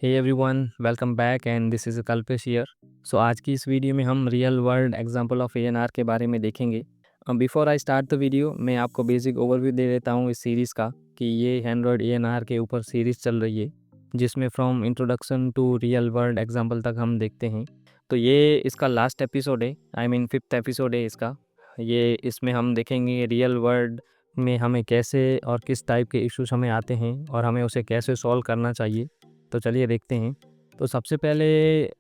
Hey everyone, welcome back and this is Kalpesh here. So आज की इस वीडियो में हम real world example of ANR के बारे में देखेंगे। Before I start the video मैं आपको बेसिक ओवरव्यू दे देता हूँ इस सीरीज़ का कि ये एंड्रॉयड एएनआर के ऊपर सीरीज़ चल रही है, जिसमें from introduction to real world example तक हम देखते हैं। तो ये इसका लास्ट एपिसोड है, आई मीन 5th एपिसोड है इसका। ये इसमें हम देखेंगे रियल वर्ल्ड में हमें कैसे और किस टाइप के इश्यूज हमें आते हैं और हमें उसे कैसे सॉल्व करना चाहिए। तो चलिए देखते हैं। तो सबसे पहले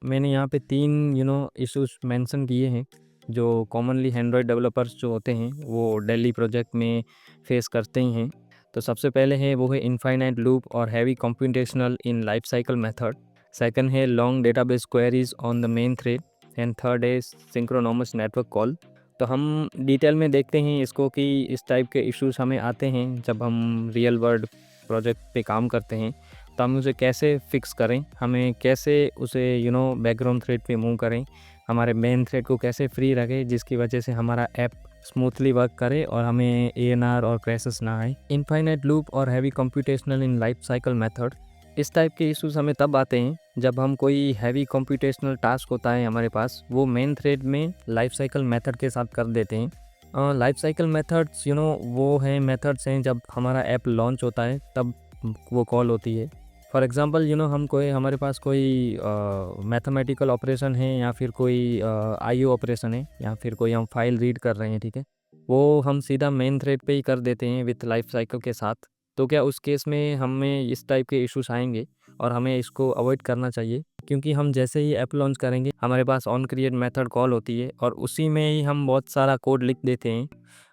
मैंने यहाँ पे 3 इश्यूज मेंशन किए हैं जो कॉमनली एंड्रॉयड डेवलपर्स जो होते हैं वो डेली प्रोजेक्ट में फेस करते ही हैं। तो सबसे पहले है वो है इनफाइनाइट लूप और heavy computational in life cycle method. Second है long database queries on the main thread and third है सिंक्रोनोमस नेटवर्क कॉल। तो हम डिटेल में देखते हैं इसको कि इस टाइप के इश्यूज हमें आते हैं जब हम रियल वर्ल्ड प्रोजेक्ट पे काम करते हैं, तो हम उसे कैसे फिक्स करें, हमें कैसे उसे बैकग्राउंड थ्रेड पे मूव करें, हमारे मेन थ्रेड को कैसे फ्री रखें जिसकी वजह से हमारा ऐप स्मूथली वर्क करे और हमें एएनआर और क्रैशेस ना आए। इनफाइनाइट लूप और heavy computational in life cycle method, इस टाइप के इश्यूज हमें तब आते हैं जब हम कोई हैवी कंप्यूटेशनल टास्क होता है हमारे पास, वो मेन थ्रेड में लाइफ साइकिल मेथड के साथ कर देते हैं। लाइफ साइकिल मेथड्स वो हैं मेथड्स हैं जब हमारा ऐप लॉन्च होता है तब वो कॉल होती है। फॉर एग्ज़ाम्पल हम कोई हमारे पास कोई मैथमेटिकल ऑपरेशन है या फिर कोई आईओ ऑपरेशन है या फिर कोई हम फाइल रीड कर रहे हैं, ठीक है, वो हम सीधा मेन थ्रेड पे ही कर देते हैं विथ लाइफ साइकिल के साथ। तो क्या उस केस में हमें इस टाइप के इश्यूज आएंगे और हमें इसको अवॉइड करना चाहिए, क्योंकि हम जैसे ही ऐप लॉन्च करेंगे हमारे pass on create method call होती है और उसी में ही हम बहुत सारा कोड लिख देते हैं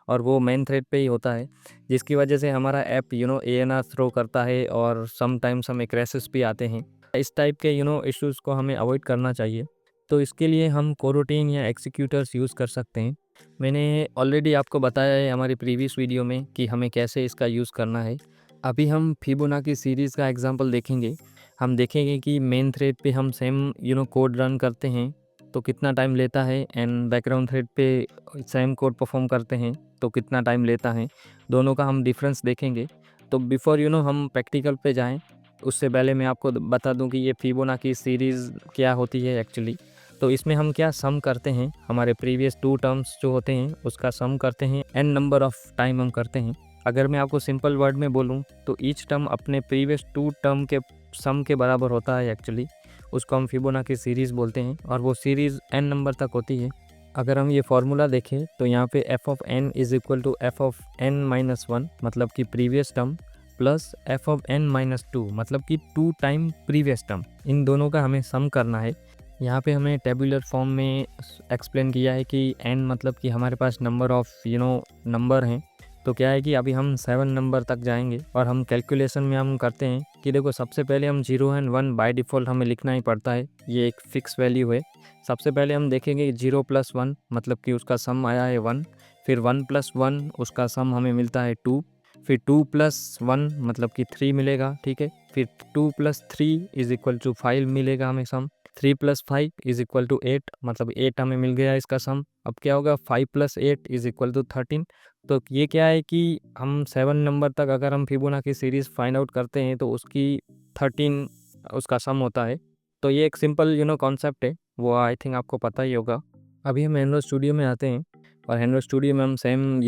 और वो मेन थ्रेड पे ही होता है, जिसकी वजह से हमारा ऐप एएनआर थ्रो करता है और समटाइम्स हमें क्रैशेस भी आते हैं। इस टाइप के इश्यूज़ को हमें अवॉइड करना चाहिए। तो इसके लिए हम कोरोटीन या एक्सिक्यूटर्स यूज़ कर सकते हैं। मैंने ऑलरेडी आपको बताया है हमारी प्रीवियस वीडियो में कि हमें कैसे इसका यूज़ करना है। अभी हम फिबोनाची सीरीज़ का एग्जांपल देखेंगे। हम देखेंगे कि मेन थ्रेड पे हम सेम कोड रन करते हैं तो कितना टाइम लेता है, एंड बैकग्राउंड थ्रेड पे सेम कोड परफॉर्म करते हैं तो कितना टाइम लेता है। दोनों का हम डिफरेंस देखेंगे। तो बिफोर हम प्रैक्टिकल पे जाएं, उससे पहले मैं आपको बता दूं कि ये फिबोनाची सीरीज़ क्या होती है एक्चुअली। तो इसमें हम क्या सम करते हैं, हमारे प्रीवियस 2 टर्म्स जो होते हैं उसका सम करते हैं, एन नंबर ऑफ टाइम हम करते हैं। अगर मैं आपको सिंपल वर्ड में बोलूं तो ईच टर्म अपने प्रीवियस 2 टर्म के सम के बराबर होता है एक्चुअली। उसको हम फिबोनाची सीरीज़ बोलते हैं और वो सीरीज़ एन नंबर तक होती है। अगर हम ये फार्मूला देखें तो यहाँ पे F of N is equal to F of N minus 1 मतलब कि previous term plus F of N minus 2 मतलब कि 2 टाइम प्रीवियस टर्म, इन दोनों का हमें सम करना है। यहाँ पे हमें टेबुलर फॉर्म में एक्सप्लेन किया है कि एन मतलब कि हमारे पास नंबर ऑफ नंबर हैं। तो क्या है कि अभी हम 7 नंबर तक जाएंगे और हम कैलकुलेशन में हम करते हैं कि देखो सबसे पहले हम 0 एंड 1 बाय डिफ़ॉल्ट हमें लिखना ही पड़ता है, ये एक फ़िक्स वैल्यू है। सबसे पहले हम देखेंगे 0 + 1 मतलब कि उसका सम आया है 1, फिर 1 + 1 उसका सम हमें मिलता है 2, फिर 2 + 1 मतलब कि 3 मिलेगा, ठीक है, फिर 2 + 3 इज़ इक्वल टू 5 मिलेगा हमें सम, 3 + 5 इज़ इक्वल टू 8 मतलब 8 हमें मिल गया इसका सम। अब क्या होगा 5 + 8 इज़ इक्वल टू 13। तो ये क्या है कि हम 7 नंबर तक अगर हम फिबोनाची सीरीज़ फाइंड आउट करते हैं तो उसकी 13 उसका सम होता है। तो ये एक सिंपल कॉन्सेप्ट है, वो आई थिंक आपको पता ही होगा। अभी हम एंड्रॉयड स्टूडियो में आते हैं और एंड्रॉयड स्टूडियो में हम सेम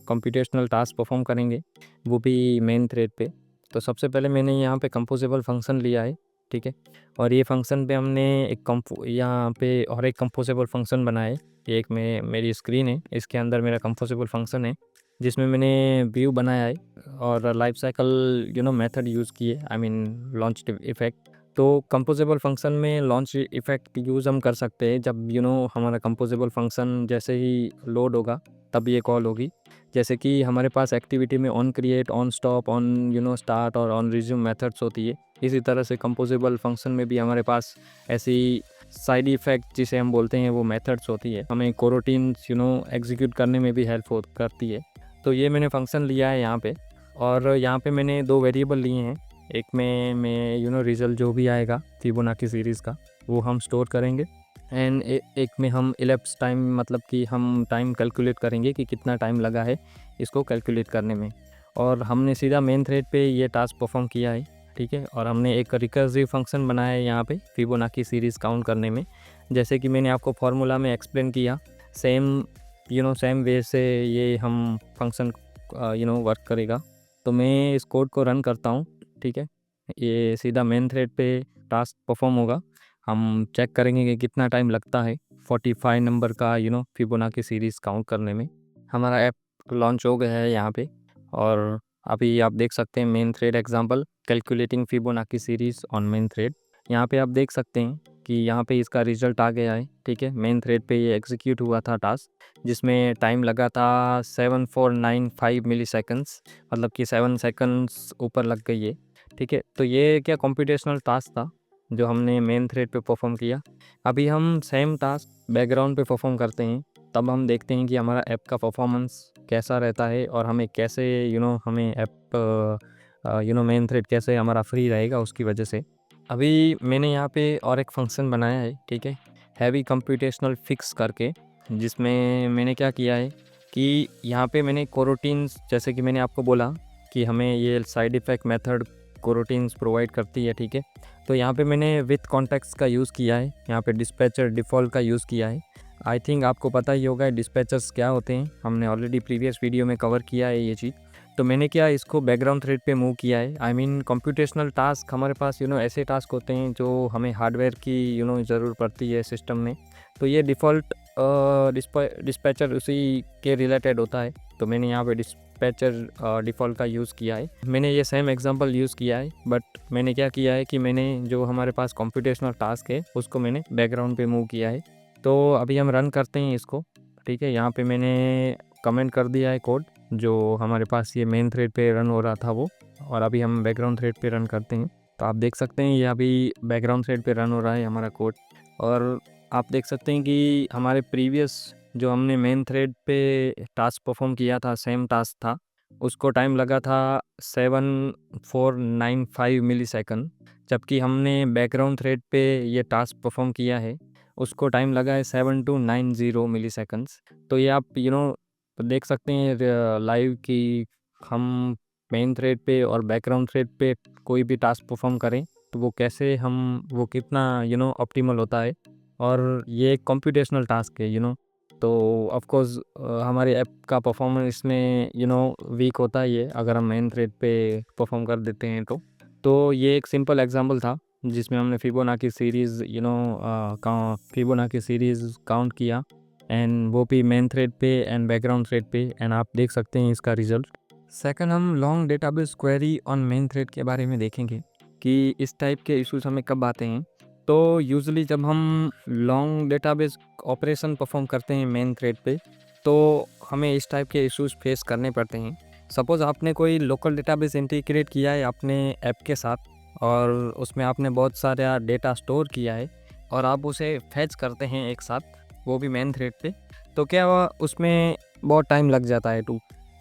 कंप्यूटेशनल टास्क परफॉर्म करेंगे, वो भी मेन थ्रेड पे। तो सबसे पहले मैंने यहाँ पे कंपोजेबल फंक्शन लिया है, ठीक है, और ये फंक्शन पे हमने यहाँ पे और एक कंपोजेबल फंक्शन बनाया है। एक में मेरी स्क्रीन है, इसके अंदर मेरा कंपोजेबल फंक्शन है जिसमें मैंने व्यू बनाया है और लाइफ साइकिल मेथड यूज़ किए, आई मीन लॉन्च इफ़ेक्ट। तो कंपोजेबल फंक्शन में लॉन्च इफ़ेक्ट यूज़ हम कर सकते हैं जब हमारा कंपोजेबल फंक्शन जैसे ही लोड होगा तब ये कॉल होगी। जैसे कि हमारे पास एक्टिविटी में on create, on stop, on start और ऑन रिज्यूम मेथड्स होती है, इसी तरह से कंपोजेबल फंक्शन में भी हमारे पास ऐसी साइड इफ़ेक्ट जिसे हम बोलते हैं वो मेथड्स होती है, हमें कोरोटीन्स एग्जीक्यूट करने में भी हेल्प करती है। तो ये मैंने फंक्शन लिया है यहाँ पे और यहाँ पे मैंने 2 वेरिएबल लिए हैं। एक में मैं रिज़ल्ट जो भी आएगा फिबोनाची सीरीज़ का वो हम स्टोर करेंगे, एंड एक में हम इलेप्स टाइम मतलब कि हम टाइम कैलकुलेट करेंगे कि कितना टाइम लगा है इसको कैलकुलेट करने में। और हमने सीधा मेन थ्रेड पे ये टास्क परफॉर्म किया है। ठीक है। और हमने एक रिकर्सिव फंक्शन बनाया है यहाँ पे फिबोनाची सीरीज़ काउंट करने में। जैसे कि मैंने आपको फार्मूला में एक्सप्लेन किया, सेम वे से ये हम फंक्शन वर्क करेगा। तो मैं इस कोड को रन करता हूँ, ठीक है। ये सीधा मेन थ्रेड पे टास्क परफॉर्म होगा। हम चेक करेंगे कि कितना टाइम लगता है 45 नंबर का फिबोनाची सीरीज़ काउंट करने में। हमारा ऐप लॉन्च हो गया है यहाँ पे, और अभी आप देख सकते हैं main thread example calculating Fibonacci series on main thread. यहाँ पे आप देख सकते हैं कि यहाँ पे इसका रिजल्ट आ गया है, ठीक है। मेन थ्रेड पे ये एग्जीक्यूट हुआ था टास्क, जिसमें टाइम लगा था 7495 मिली सेकेंड्स, मतलब कि 7 सेकंड्स ऊपर लग गई है, ठीक है। तो ये क्या कंप्यूटेशनल टास्क था जो हमने मेन थ्रेड पे परफॉर्म किया। अभी हम सेम टास्क बैकग्राउंड पे परफॉर्म करते हैं, तब हम देखते हैं कि हमारा ऐप का परफॉर्मेंस कैसा रहता है और हमें कैसे हमें ऐप मेन थ्रेड कैसे हमारा फ्री रहेगा उसकी वजह से। अभी मैंने यहाँ पे और एक फंक्शन बनाया है, ठीक है, हैवी कंप्यूटेशनल फिक्स करके, जिसमें मैंने क्या किया है कि यहाँ पे मैंने कोरोटीन्स, जैसे कि मैंने आपको बोला कि हमें ये साइड इफ़ेक्ट मेथड कोरोटीन्स प्रोवाइड करती है, ठीक है। तो यहाँ पे मैंने विथ कॉन्टेक्स्ट का यूज़ किया है, यहाँ पे डिस्पैचर डिफ़ॉल्ट का यूज़ किया है। आई थिंक आपको पता ही होगा डिस्पैचर्स क्या होते हैं, हमने ऑलरेडी प्रीवियस वीडियो में कवर किया है ये चीज़। तो मैंने क्या इसको बैकग्राउंड थ्रेड पे मूव किया है। आई मीन कंप्यूटेशनल टास्क हमारे पास ऐसे टास्क होते हैं जो हमें हार्डवेयर की ज़रूरत पड़ती है सिस्टम में। तो ये डिफ़ॉल्ट डिस्पैचर उसी के रिलेटेड होता है। तो मैंने यहाँ पे डिस्पैचर डिफ़ॉल्ट का यूज़ किया है। मैंने ये सेम एग्जांपल यूज़ किया है, बट मैंने क्या किया है कि मैंने जो हमारे पास कंप्यूटेशनल टास्क है उसको मैंने बैकग्राउंड पे मूव किया है। तो अभी हम रन करते हैं इसको, ठीक है। यहाँ पे मैंने कमेंट कर दिया है कोड जो हमारे पास ये मेन थ्रेड पे रन हो रहा था वो, और अभी हम बैकग्राउंड थ्रेड पे रन करते हैं। तो आप देख सकते हैं ये अभी बैकग्राउंड थ्रेड पे रन हो रहा है हमारा कोड। और आप देख सकते हैं कि हमारे प्रीवियस जो हमने मेन थ्रेड पे टास्क परफॉर्म किया था, सेम टास्क था, उसको टाइम लगा था 7495 मिली सेकंड, जबकि हमने बैकग्राउंड थ्रेड पे ये टास्क परफॉर्म किया है उसको टाइम लगा है 7290 मिली सेकंड्स। तो ये आप देख सकते हैं लाइव कि हम मेन थ्रेड पे और बैकग्राउंड थ्रेड पे कोई भी टास्क परफॉर्म करें तो वो कितना ऑप्टिमल होता है। और ये एक कंप्यूटेशनल टास्क है तो ऑफ कोर्स हमारे ऐप का परफॉर्मेंस इसमें वीक होता ही है अगर हम मेन थ्रेड पे परफॉर्म कर देते हैं तो ये एक सिंपल एग्जांपल था जिसमें हमने Fibonacci series Fibonacci series count किया, एंड वो भी मेन थ्रेड पे एंड बैकग्राउंड थ्रेड पे, एंड आप देख सकते हैं इसका रिजल्ट। सेकंड, हम long database query on main thread के बारे में देखेंगे कि इस टाइप के इश्यूज हमें कब आते हैं। तो यूजुअली जब हम लॉन्ग डेटाबेस ऑपरेशन परफॉर्म करते हैं मेन थ्रेड पे तो हमें इस टाइप के इश्यूज फेस करने पड़ते हैं। सपोज़ आपने कोई लोकल डेटाबेस इंटीग्रेट किया है अपने ऐप के साथ और उसमें आपने बहुत सारा डेटा स्टोर किया है और आप उसे फैच करते हैं एक साथ, वो भी मेन थ्रेड पे। तो क्या हुआ, उसमें बहुत टाइम लग जाता है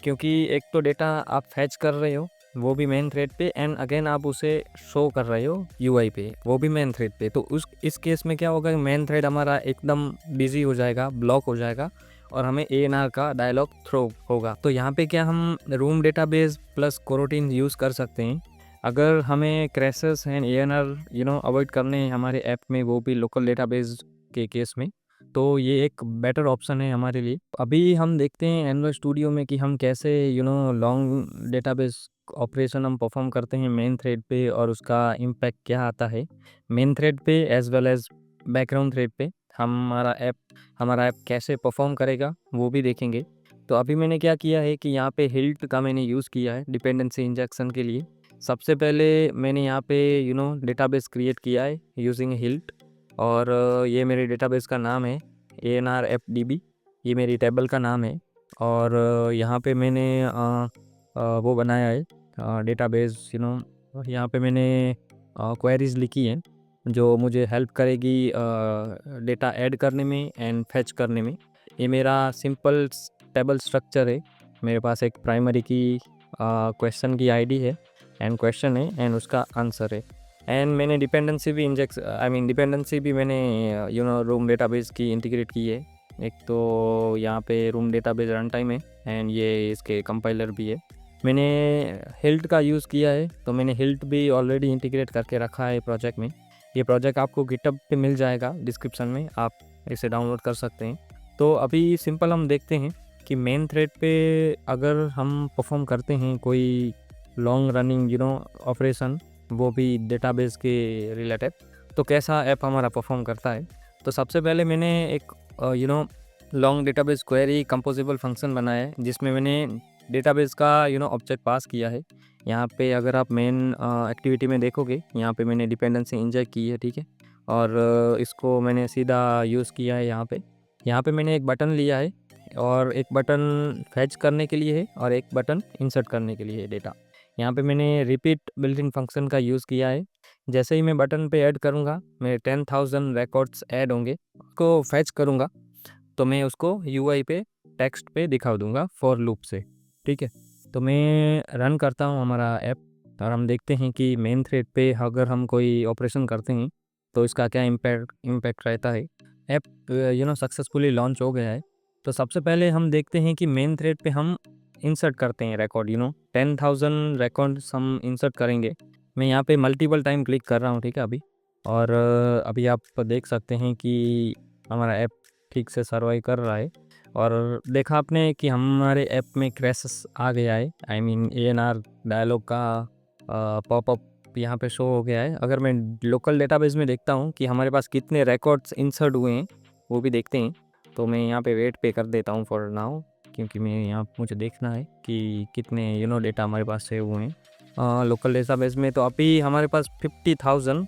क्योंकि एक तो डेटा आप फैच कर रहे हो वो भी मेन थ्रेड पे, एंड अगेन आप उसे शो कर रहे हो यूआई पे, वो भी मेन थ्रेड पे। तो इस केस में क्या होगा, मेन थ्रेड हमारा एकदम बिजी हो जाएगा, ब्लॉक हो जाएगा और हमें एएनआर का डायलॉग थ्रो होगा। तो यहाँ पे क्या हम रूम डेटाबेस प्लस कोरोटीन यूज़ कर सकते हैं अगर हमें क्रैशेस एंड एएनआर अवॉइड करने हैं हमारे ऐप में, वो भी लोकल डेटाबेस के केस में। तो ये एक बेटर ऑप्शन है हमारे लिए। अभी हम देखते हैं एंड्रॉयड स्टूडियो में कि हम कैसे लॉन्ग डेटाबेस ऑपरेशन हम परफॉर्म करते हैं मेन थ्रेड पे और उसका इम्पैक्ट क्या आता है मेन थ्रेड पे as well as background thread पे। हमारा ऐप कैसे परफॉर्म करेगा वो भी देखेंगे। तो अभी मैंने क्या किया है कि यहाँ पे हिल्ट का मैंने यूज़ किया है डिपेंडेंसी इंजेक्शन के लिए। सबसे पहले मैंने यहाँ पे डेटाबेस क्रिएट किया है यूजिंग हिल्ट, और ये मेरे डेटाबेस का नाम है ANRFDB, ये मेरी टेबल का नाम है। और यहाँ पे मैंने वो बनाया है डेटाबेस यहाँ पे मैंने क्वेरीज लिखी हैं जो मुझे हेल्प करेगी डेटा ऐड करने में एंड फैच करने में। ये मेरा सिंपल टेबल स्ट्रक्चर है। मेरे पास एक प्राइमरी की क्वेश्चन की आईडी है एंड क्वेश्चन है एंड उसका आंसर है, एंड मैंने डिपेंडेंसी भी मैंने रूम डेटाबेस की इंटीग्रेट की है। एक तो यहाँ पे रूम डेटाबेस रन टाइम है एंड ये इसके कंपाइलर भी है। मैंने हिल्ट का यूज़ किया है, तो मैंने हिल्ट भी ऑलरेडी इंटीग्रेट करके रखा है प्रोजेक्ट में। ये प्रोजेक्ट आपको गिटहब पे मिल जाएगा डिस्क्रिप्शन में, आप इसे डाउनलोड कर सकते हैं। तो अभी सिंपल हम देखते हैं कि मेन थ्रेड पे अगर हम परफॉर्म करते हैं कोई लॉन्ग रनिंग ऑपरेशन, वो भी डेटाबेस के रिलेटेड, तो कैसा ऐप हमारा परफॉर्म करता है। तो सबसे पहले मैंने एक लॉन्ग डेटाबेस क्वेरी कंपोजिबल फंक्शन बनाया है, जिसमें मैंने डेटाबेस का ऑब्जेक्ट पास किया है। यहाँ पे अगर आप मेन एक्टिविटी में देखोगे, यहाँ पे मैंने डिपेंडेंसी इंजेक्ट की है, ठीक है। और इसको मैंने सीधा यूज़ किया है यहाँ पे मैंने एक बटन लिया है, और एक बटन फैच करने के लिए है और एक बटन इंसर्ट करने के लिए है डेटा। यहाँ पे मैंने रिपीट बिल्ट इन फंक्शन का यूज़ किया है। जैसे ही मैं बटन पे ऐड करूँगा, मेरे 10,000 रिकॉर्ड्स ऐड होंगे, उसको फैच करूँगा, तो मैं उसको यूआई पे टेक्स्ट पे दिखा दूंगा फॉर लूप से, ठीक है। तो मैं रन करता हूँ हमारा ऐप, और हम देखते हैं कि मेन थ्रेड पे अगर हम कोई ऑपरेशन करते हैं तो इसका क्या इम्पैक्ट रहता है। ऐप सक्सेसफुली लॉन्च हो गया है। तो सबसे पहले हम देखते हैं कि मेन थ्रेड पे हम इंसर्ट करते हैं रिकॉर्ड, 10,000 रिकॉर्ड्स हम इंसर्ट करेंगे। मैं यहाँ पे मल्टीपल टाइम क्लिक कर रहा हूँ, ठीक है अभी। और अभी आप देख सकते हैं कि हमारा ऐप ठीक से सर्वाइव कर रहा है। और देखा आपने कि हमारे ऐप में क्रैशेस आ गया है, आई मीन ANR डायलॉग का पॉपअप यहाँ पे शो हो गया है। अगर मैं लोकल डेटाबेस में देखता हूँ कि हमारे पास कितने रिकॉर्ड्स इंसर्ट हुए हैं, वो भी देखते हैं। तो मैं यहाँ पे वेट पे कर देता हूँ फॉर नाउ, क्योंकि मुझे देखना है कि कितने डेटा हमारे पास सेव हुए हैं लोकल डेटाबेस में। तो अभी हमारे पास 50,000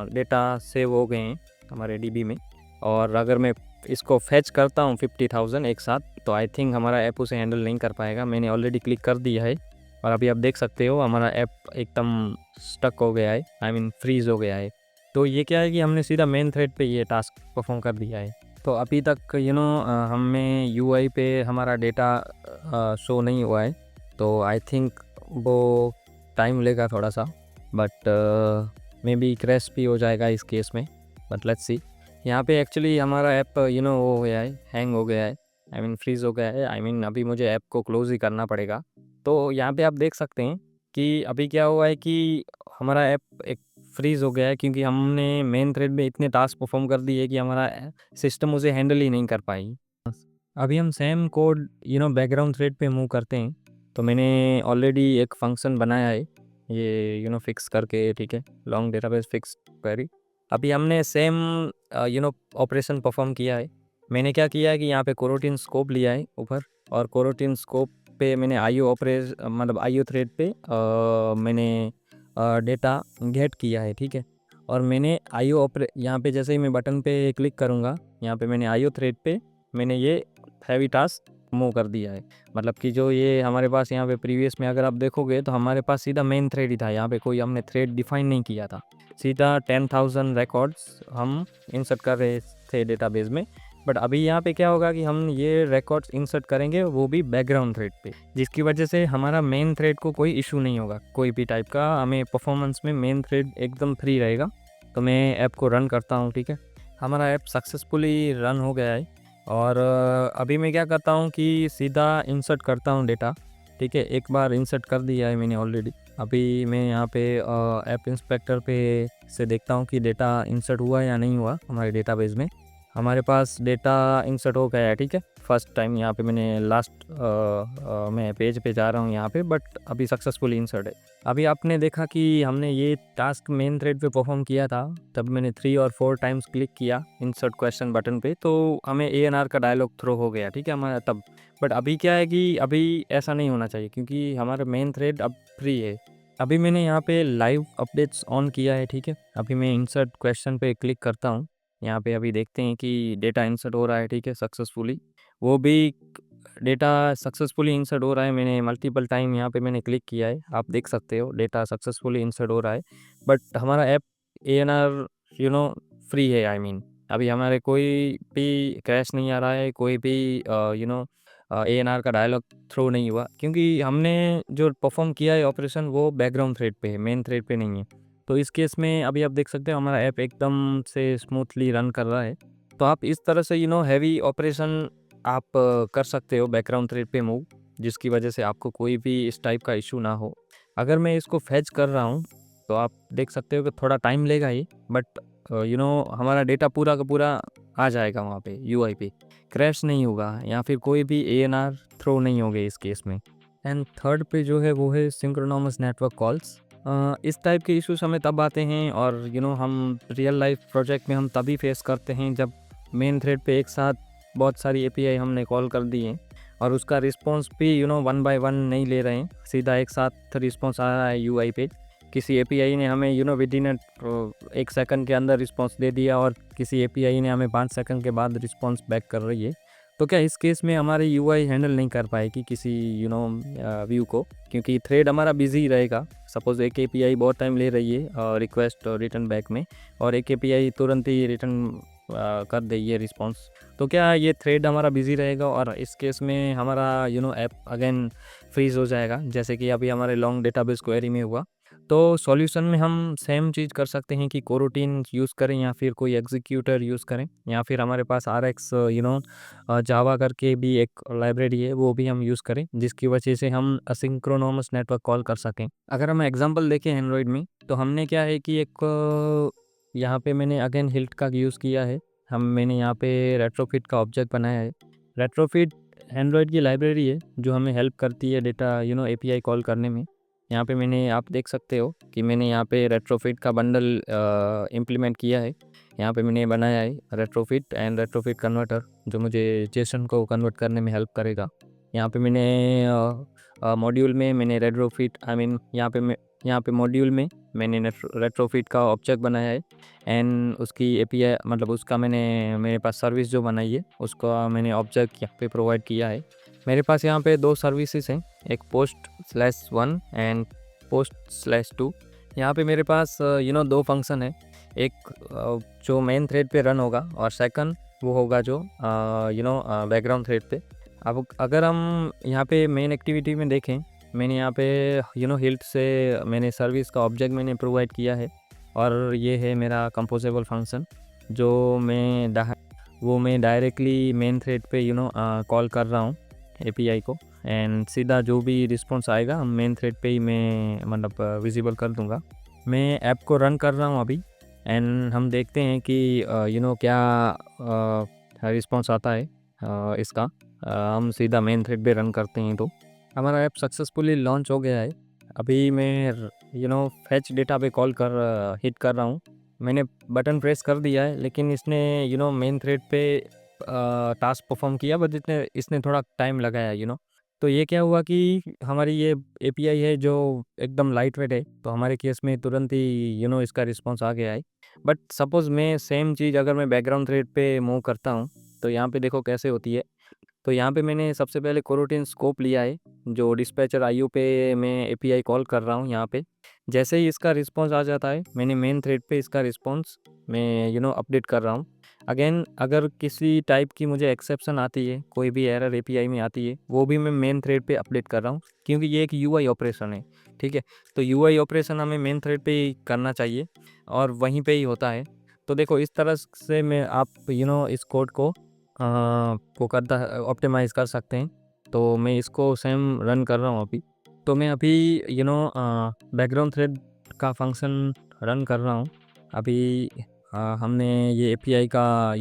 डेटा सेव हो गए हैं हमारे DB में। और अगर मैं इसको फैच करता हूँ 50,000 एक साथ, तो आई थिंक हमारा ऐप उसे हैंडल नहीं कर पाएगा। मैंने ऑलरेडी क्लिक कर दिया है, और अभी आप देख सकते हो हमारा ऐप एकदम स्टक हो गया है, आई मीन फ्रीज़ हो गया है। तो ये क्या है कि हमने सीधा मेन थ्रेड पे ये टास्क परफॉर्म कर दिया है। तो अभी तक हमें यूआई पे हमारा डेटा शो नहीं हुआ है, तो आई थिंक वो टाइम लेगा थोड़ा सा, बट मे बी क्रैश भी हो जाएगा इस केस में, बट लेट्स सी। यहाँ पे एक्चुअली हमारा ऐप वो हो गया है, हैंग हो गया है, आई मीन फ्रीज़ हो गया है। आई मीन अभी मुझे ऐप को क्लोज़ ही करना पड़ेगा। तो यहाँ पे आप देख सकते हैं कि अभी क्या हुआ है कि हमारा ऐप एक फ्रीज़ हो गया है, क्योंकि हमने मेन थ्रेड में इतने टास्क परफॉर्म कर दिए कि हमारा सिस्टम उसे हैंडल ही नहीं कर पाई। अभी हम सेम कोड बैकग्राउंड थ्रेड पे मूव करते हैं। तो मैंने ऑलरेडी एक फंक्शन बनाया है, ये फिक्स करके, ठीक है, लॉन्ग डेटाबेस फिक्स क्वेरी। अभी हमने सेम ऑपरेशन परफॉर्म किया है। मैंने क्या किया है कि यहाँ पे कोरोटीन स्कोप लिया है ऊपर, और कोरोटीन स्कोप पे मैंने आईओ थ्रेड पे मैंने डेटा गेट किया है, ठीक है। और मैंने यहाँ पे जैसे ही मैं बटन पे क्लिक करूँगा, यहाँ पे मैंने आईओ थ्रेड पे मैंने ये हैवी टास्क मूव कर दिया है। मतलब कि जो ये हमारे पास यहाँ पे प्रीवियस में अगर आप देखोगे, तो हमारे पास सीधा मेन थ्रेड ही था, यहाँ पे कोई हमने थ्रेड डिफाइन नहीं किया था। सीधा 10,000 रिकॉर्ड्स हम इंसर्ट कर रहे थे डेटाबेस में। बट अभी यहाँ पे क्या होगा कि हम ये रिकॉर्ड्स इंसर्ट करेंगे, वो भी बैकग्राउंड थ्रेड पे, जिसकी वजह से हमारा मेन थ्रेड को कोई इशू नहीं होगा कोई भी टाइप का। हमें परफॉर्मेंस में मेन थ्रेड एकदम फ्री रहेगा। तो मैं ऐप को रन करता हूँ, ठीक है। हमारा ऐप सक्सेसफुली रन हो गया है। और अभी मैं क्या करता हूँ कि सीधा इंसर्ट करता हूँ डेटा, ठीक है। एक बार इंसर्ट कर दिया है मैंने ऑलरेडी। अभी मैं यहाँ पे ऐप इंस्पेक्टर पे से देखता हूँ कि डेटा इंसर्ट हुआ या नहीं हुआ हमारे डेटाबेस में। हमारे पास डेटा इंसर्ट हो गया है, ठीक है। फर्स्ट टाइम यहाँ पे मैंने लास्ट मैं पेज पे जा रहा हूँ यहाँ पे, बट अभी सक्सेसफुली इंसर्ट है। अभी आपने देखा कि हमने ये टास्क मेन थ्रेड पे परफॉर्म किया था, तब मैंने 3 और 4 टाइम्स क्लिक किया इंसर्ट क्वेश्चन बटन पे, तो हमें ANR का डायलॉग थ्रो हो गया, ठीक है, हमारा तब। बट अभी क्या है कि अभी ऐसा नहीं होना चाहिए, क्योंकि हमारा मेन थ्रेड अब फ्री है। अभी मैंने यहाँ पे लाइव अपडेट्स ऑन किया है, ठीक है। अभी मैं इंसर्ट क्वेश्चन पे क्लिक करता हूँ। यहाँ पे अभी देखते हैं कि डेटा इंसर्ट हो रहा है, ठीक है, सक्सेसफुली। वो भी डेटा सक्सेसफुली इंसर्ट हो रहा है। मैंने मल्टीपल टाइम यहाँ पे मैंने क्लिक किया है, आप देख सकते हो डेटा सक्सेसफुली इंसर्ट हो रहा है। बट हमारा ऐप ANR फ्री है, आई मीन अभी हमारे कोई भी क्रैश नहीं आ रहा है, कोई भी ANR का डायलॉग थ्रो नहीं हुआ, क्योंकि हमने जो परफॉर्म किया है ऑपरेशन, वो बैकग्राउंड थ्रेड पे है, मेन थ्रेड पे नहीं है। तो इस केस में अभी आप देख सकते हो हमारा ऐप एकदम से स्मूथली रन कर रहा है। तो आप इस तरह से हैवी ऑपरेशन आप कर सकते हो बैकग्राउंड थ्रेड पे मूव। जिसकी वजह से आपको कोई भी इस टाइप का इशू ना हो। अगर मैं इसको फैच कर रहा हूँ तो आप देख सकते हो कि थोड़ा टाइम लेगा ये, बट हमारा डेटा पूरा का पूरा आ जाएगा वहाँ पे यूआई पे, क्रैश नहीं होगा या फिर कोई भी एएनआर थ्रो नहीं होंगे इस केस में। एंड थर्ड पे जो है वो है सिंक्रोनोमस नेटवर्क कॉल्स। इस टाइप के इश्यूज हमें तब आते हैं और हम रियल लाइफ प्रोजेक्ट में हम तभी फेस करते हैं जब मेन थ्रेड पे एक साथ बहुत सारी एपीआई हमने कॉल कर दी हैं और उसका रिस्पॉन्स भी वन बाय वन नहीं ले रहे हैं, सीधा एक साथ रिस्पॉन्स आ रहा है यूआई पे। किसी एपीआई ने हमें विद इन 1 सेकंड के अंदर रिस्पॉन्स दे दिया और किसी एपीआई ने हमें 5 सेकंड के बाद रिस्पॉन्स बैक कर रही है। तो क्या इस केस में हमारी यूआई हैंडल नहीं कर पाएगी किसी व्यू को, क्योंकि थ्रेड हमारा बिजी रहेगा। सपोज़ एक एपीआई बहुत टाइम ले रही है रिक्वेस्ट और रिटर्न बैक में, और एक एपीआई तुरंत ही रिटर्न कर देगी है रिस्पॉन्स, तो क्या ये थ्रेड हमारा बिजी रहेगा और इस केस में हमारा ऐप अगेन फ्रीज हो जाएगा, जैसे कि अभी हमारे लॉन्ग डेटाबेस क्वेरी में हुआ। तो सॉल्यूशन में हम सेम चीज़ कर सकते हैं कि कोरोटीन यूज़ करें या फिर कोई एग्जीक्यूटर यूज़ करें, या फिर हमारे पास RX जावा करके भी एक लाइब्रेरी है, वो भी हम यूज़ करें, जिसकी वजह से हम असिंक्रोनोमस नेटवर्क कॉल कर सकें। अगर हम एग्जांपल देखें एंड्रॉयड में, तो हमने क्या है कि यहाँ पे मैंने अगेन हिल्ट का यूज़ किया है। मैंने यहाँ पे रेट्रोफिट का ऑब्जेक्ट बनाया है। रेट्रोफिट एंड्रॉयड की लाइब्रेरी है जो हमें हेल्प करती है डेटा एपीआई कॉल करने में। यहाँ पे मैंने आप देख सकते हो कि मैंने यहाँ पे रेट्रोफिट का बंडल इम्प्लीमेंट किया है। यहाँ पे मैंने बनाया है रेट्रोफिट एंड रेट्रोफिट कन्वर्टर, जो मुझे जेसन को कन्वर्ट करने में हेल्प करेगा। यहाँ पे मैंने मॉड्यूल में मैंने रेट्रोफिट यहाँ पे मॉड्यूल में मैंने रेट्रोफिट का ऑब्जेक्ट बनाया है एंड उसकी एपीआई मतलब उसका मेरे पास सर्विस जो बनाई है उसका मैंने ऑब्जेक्ट यहाँ पे प्रोवाइड किया है। मेरे पास यहाँ पे 2 सर्विसेज हैं, एक post/1 एंड post/2। यहाँ पे मेरे पास 2 फंक्शन है, एक जो मेन थ्रेड पे रन होगा और सेकंड वो होगा जो बैकग्राउंड थ्रेड पे। अब अगर हम यहाँ पे मेन एक्टिविटी में देखें, मैंने यहाँ पे हिल्ट से मैंने सर्विस का ऑब्जेक्ट मैंने प्रोवाइड किया है और ये है मेरा कंपोजेबल फंक्शन जो मैं डायरेक्टली मेन थ्रेड पे कॉल कर रहा हूँ एपीआई को, एंड सीधा जो भी रिस्पॉन्स आएगा हम मेन थ्रेड पे ही मैं मतलब विजिबल कर दूँगा। मैं ऐप को रन कर रहा हूँ अभी एंड हम देखते हैं कि क्या रिस्पॉन्स आता है इसका। हम सीधा मेन थ्रेड पे रन करते हैं तो हमारा ऐप सक्सेसफुली लॉन्च हो गया है। अभी मैं फैच डेटा पे कॉल कर हिट कर रहा हूँ। मैंने बटन प्रेस कर दिया है लेकिन इसने मेन थ्रेड पे टास्क परफॉर्म किया, बट इसने थोड़ा टाइम लगाया। तो ये क्या हुआ कि हमारी ये एपीआई है जो एकदम लाइट वेट है, तो हमारे केस में तुरंत ही इसका रिस्पॉन्स आ गया है। बट सपोज़ मैं सेम चीज़ अगर मैं बैकग्राउंड थ्रेड पे मूव करता हूँ तो यहाँ पे देखो कैसे होती है। तो यहाँ पे मैंने सबसे पहले कोरोटीन स्कोप लिया है जो डिस्पैचर आईओ पे मैं एपीआई कॉल कर रहा हूँ। यहाँ पे जैसे ही इसका रिस्पॉन्स आ जाता है मैंने मेन थ्रेड पे इसका रिस्पॉन्स मैं अपडेट कर रहा हूँ। अगेन अगर किसी टाइप की मुझे एक्सेप्शन आती है, कोई भी एरर एपीआई में आती है, वो भी मैं मेन थ्रेड पे अपडेट कर रहा हूँ, क्योंकि ये एक यूआई ऑपरेशन है। ठीक है, तो यूआई ऑपरेशन हमें मेन थ्रेड पे ही करना चाहिए और वहीं पे ही होता है। तो देखो इस तरह से मैं आप इस कोड को करता ऑप्टिमाइज़ कर सकते हैं। तो मैं इसको सेम रन कर रहा हूँ अभी। तो मैं अभी बैकग्राउंड थ्रेड का फंक्शन रन कर रहा हूँ अभी। हमने ये एपीआई का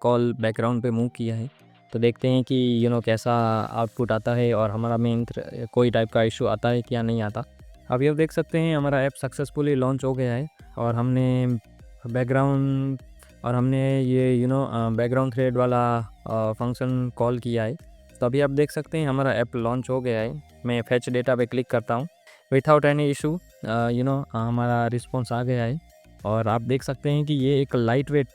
कॉल बैकग्राउंड पे मूव किया है, तो देखते हैं कि कैसा आउटपुट आता है और हमारा कोई टाइप का इशू आता है क्या नहीं आता। अभी आप देख सकते हैं हमारा ऐप सक्सेसफुली लॉन्च हो गया है और हमने ये बैकग्राउंड थ्रेड वाला फंक्शन कॉल किया है। तो अभी आप देख सकते हैं हमारा ऐप लॉन्च हो गया है। मैं फैच डेटा पे क्लिक करता हूँ, विथआउट एनी इशू हमारा रिस्पॉन्स आ गया है। और आप देख सकते हैं कि ये एक लाइट वेट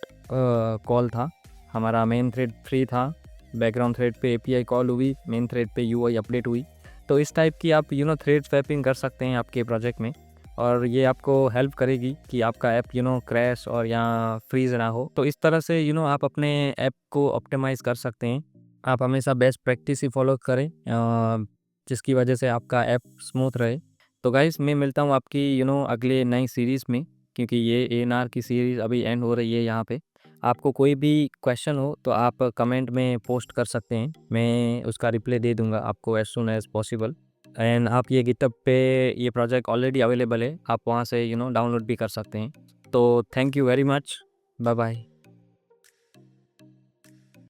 कॉल था, हमारा मेन थ्रेड फ्री था, बैकग्राउंड थ्रेड पे एपीआई कॉल हुई, मेन थ्रेड पे यूआई अपडेट हुई। तो इस टाइप की आप थ्रेड स्वैपिंग कर सकते हैं आपके प्रोजेक्ट में और ये आपको हेल्प करेगी कि आपका ऐप क्रैश और या फ्रीज ना हो। तो इस तरह से आप अपने ऐप को ऑप्टिमाइज़ कर सकते हैं। आप हमेशा बेस्ट प्रैक्टिस ही फॉलो करें जिसकी वजह से आपका ऐप स्मूथ रहे। तो गाइस मैं मिलता हूँ आपकी अगले नई सीरीज़ में, क्योंकि ये एएनआर की सीरीज़ अभी एंड हो रही है यहाँ पे। आपको कोई भी क्वेश्चन हो तो आप कमेंट में पोस्ट कर सकते हैं, मैं उसका रिप्लाई दे दूंगा आपको as soon as possible. And आप ये गिटहब पे ये प्रोजेक्ट ऑलरेडी अवेलेबल है, आप वहाँ से डाउनलोड भी कर सकते हैं। तो thank you very much, bye bye.